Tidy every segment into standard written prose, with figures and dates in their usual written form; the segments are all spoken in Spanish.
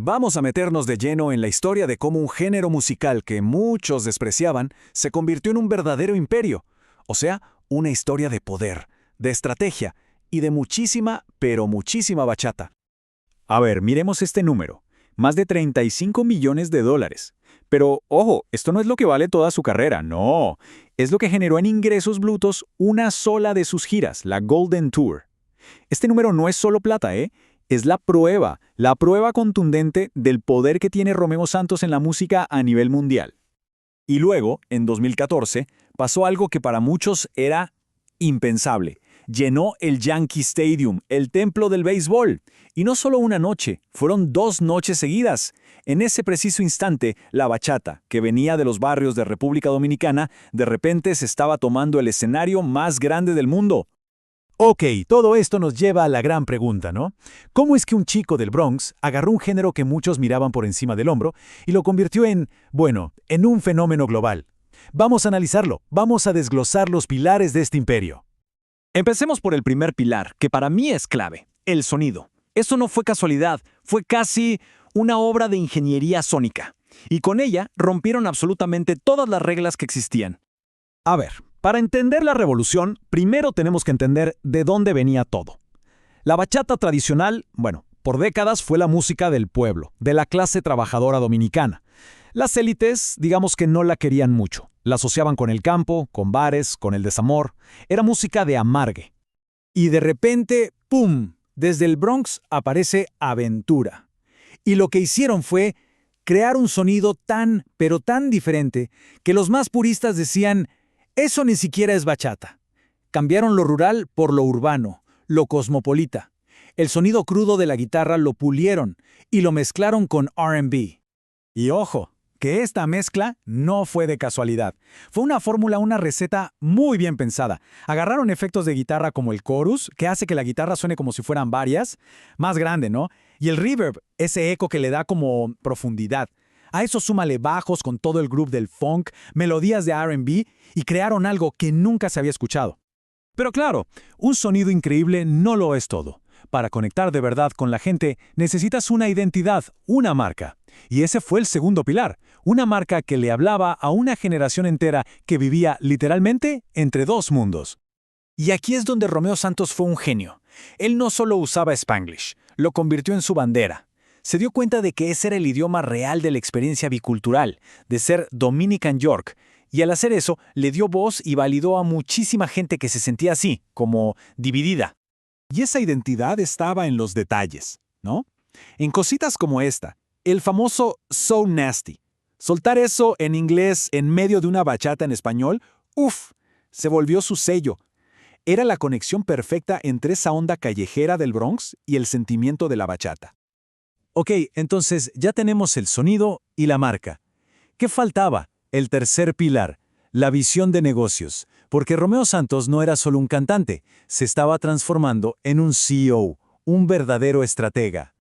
Vamos a meternos de lleno en la historia de cómo un género musical que muchos despreciaban se convirtió en un verdadero imperio. O sea, una historia de poder, de estrategia y de muchísima, pero muchísima bachata. A ver, miremos este número. Más de 35 millones de dólares. Pero, ojo, esto no es lo que vale toda su carrera, no. Es lo que generó en ingresos brutos una sola de sus giras, la Golden Tour. Este número no es solo plata, ¿eh? Es la prueba contundente del poder que tiene Romeo Santos en la música a nivel mundial. Y luego, en 2014, pasó algo que para muchos era impensable. Llenó el Yankee Stadium, el templo del béisbol. Y no solo una noche, fueron 2 noches seguidas. En ese preciso instante, la bachata, que venía de los barrios de República Dominicana, de repente se estaba tomando el escenario más grande del mundo. Ok, todo esto nos lleva a la gran pregunta, ¿no? ¿Cómo es que un chico del Bronx agarró un género que muchos miraban por encima del hombro y lo convirtió en un fenómeno global? Vamos a analizarlo, vamos a desglosar los pilares de este imperio. Empecemos por el primer pilar, que para mí es clave, el sonido. Eso no fue casualidad, fue casi una obra de ingeniería sónica. Y con ella rompieron absolutamente todas las reglas que existían. A ver, para entender la revolución, primero tenemos que entender de dónde venía todo. La bachata tradicional, por décadas fue la música del pueblo, de la clase trabajadora dominicana. Las élites, digamos que no la querían mucho. La asociaban con el campo, con bares, con el desamor. Era música de amargue. Y de repente, ¡pum!, desde el Bronx aparece Aventura. Y lo que hicieron fue crear un sonido tan, pero tan diferente, que los más puristas decían: eso ni siquiera es bachata. Cambiaron lo rural por lo urbano, lo cosmopolita. El sonido crudo de la guitarra lo pulieron y lo mezclaron con R&B. Y ojo, que esta mezcla no fue de casualidad. Fue una fórmula, una receta muy bien pensada. Agarraron efectos de guitarra como el chorus, que hace que la guitarra suene como si fueran varias, más grande, ¿no? Y el reverb, ese eco que le da como profundidad. A eso súmale bajos con todo el groove del funk, melodías de R&B y crearon algo que nunca se había escuchado. Pero claro, un sonido increíble no lo es todo. Para conectar de verdad con la gente necesitas una identidad, una marca. Y ese fue el segundo pilar, una marca que le hablaba a una generación entera que vivía literalmente entre dos mundos. Y aquí es donde Romeo Santos fue un genio. Él no solo usaba Spanglish, lo convirtió en su bandera. Se dio cuenta de que ese era el idioma real de la experiencia bicultural, de ser Dominican York, y al hacer eso le dio voz y validó a muchísima gente que se sentía así, como dividida. Y esa identidad estaba en los detalles, ¿no? En cositas como esta, el famoso So Nasty. Soltar eso en inglés en medio de una bachata en español, se volvió su sello. Era la conexión perfecta entre esa onda callejera del Bronx y el sentimiento de la bachata. Ok, entonces ya tenemos el sonido y la marca. ¿Qué faltaba? El tercer pilar, la visión de negocios. Porque Romeo Santos no era solo un cantante, se estaba transformando en un CEO, un verdadero estratega.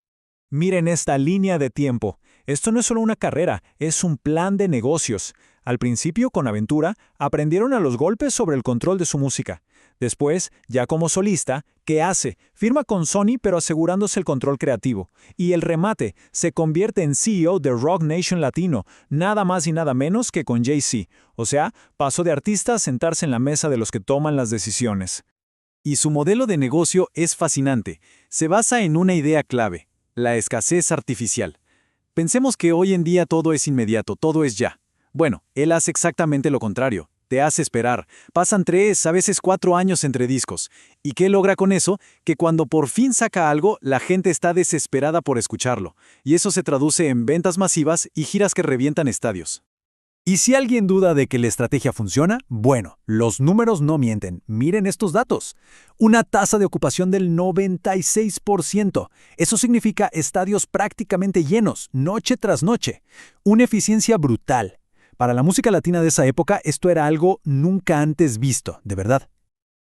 Miren esta línea de tiempo. Esto no es solo una carrera, es un plan de negocios. Al principio, con Aventura, aprendieron a los golpes sobre el control de su música. Después, ya como solista, ¿qué hace? Firma con Sony pero asegurándose el control creativo. Y el remate, se convierte en CEO de Roc Nation Latino, nada más y nada menos que con Jay-Z. O sea, pasó de artista a sentarse en la mesa de los que toman las decisiones. Y su modelo de negocio es fascinante. Se basa en una idea clave, la escasez artificial. Pensemos que hoy en día todo es inmediato, todo es ya. Bueno, él hace exactamente lo contrario. Te hace esperar. Pasan 3, a veces 4 años entre discos. ¿Y qué logra con eso? Que cuando por fin saca algo, la gente está desesperada por escucharlo. Y eso se traduce en ventas masivas y giras que revientan estadios. Y si alguien duda de que la estrategia funciona, bueno, los números no mienten. Miren estos datos. Una tasa de ocupación del 96%. Eso significa estadios prácticamente llenos, noche tras noche. Una eficiencia brutal. Para la música latina de esa época, esto era algo nunca antes visto, de verdad.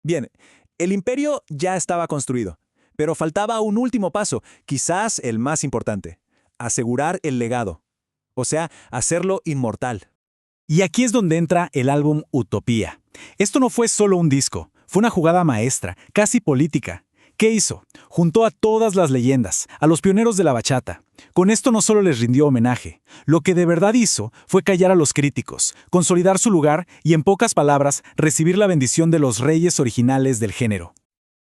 Bien, el imperio ya estaba construido, pero faltaba un último paso, quizás el más importante: asegurar el legado, o sea, hacerlo inmortal. Y aquí es donde entra el álbum Utopía. Esto no fue solo un disco, fue una jugada maestra, casi política. ¿Qué hizo? Juntó a todas las leyendas, a los pioneros de la bachata, Con esto no solo les rindió homenaje, lo que de verdad hizo fue callar a los críticos, consolidar su lugar y, en pocas palabras, recibir la bendición de los reyes originales del género.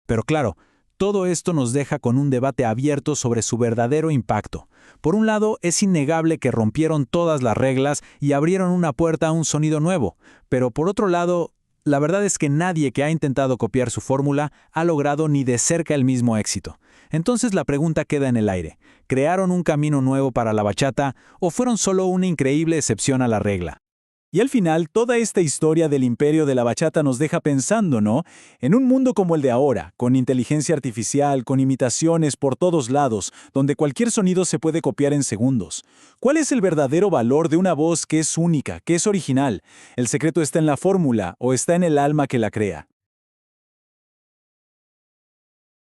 Pero claro, todo esto nos deja con un debate abierto sobre su verdadero impacto. Por un lado, es innegable que rompieron todas las reglas y abrieron una puerta a un sonido nuevo, pero por otro lado, la verdad es que nadie que ha intentado copiar su fórmula ha logrado ni de cerca el mismo éxito. Entonces la pregunta queda en el aire: ¿crearon un camino nuevo para la bachata o fueron solo una increíble excepción a la regla? Y al final, toda esta historia del imperio de la bachata nos deja pensando, ¿no? En un mundo como el de ahora, con inteligencia artificial, con imitaciones por todos lados, donde cualquier sonido se puede copiar en segundos. ¿Cuál es el verdadero valor de una voz que es única, que es original? ¿El secreto está en la fórmula o está en el alma que la crea?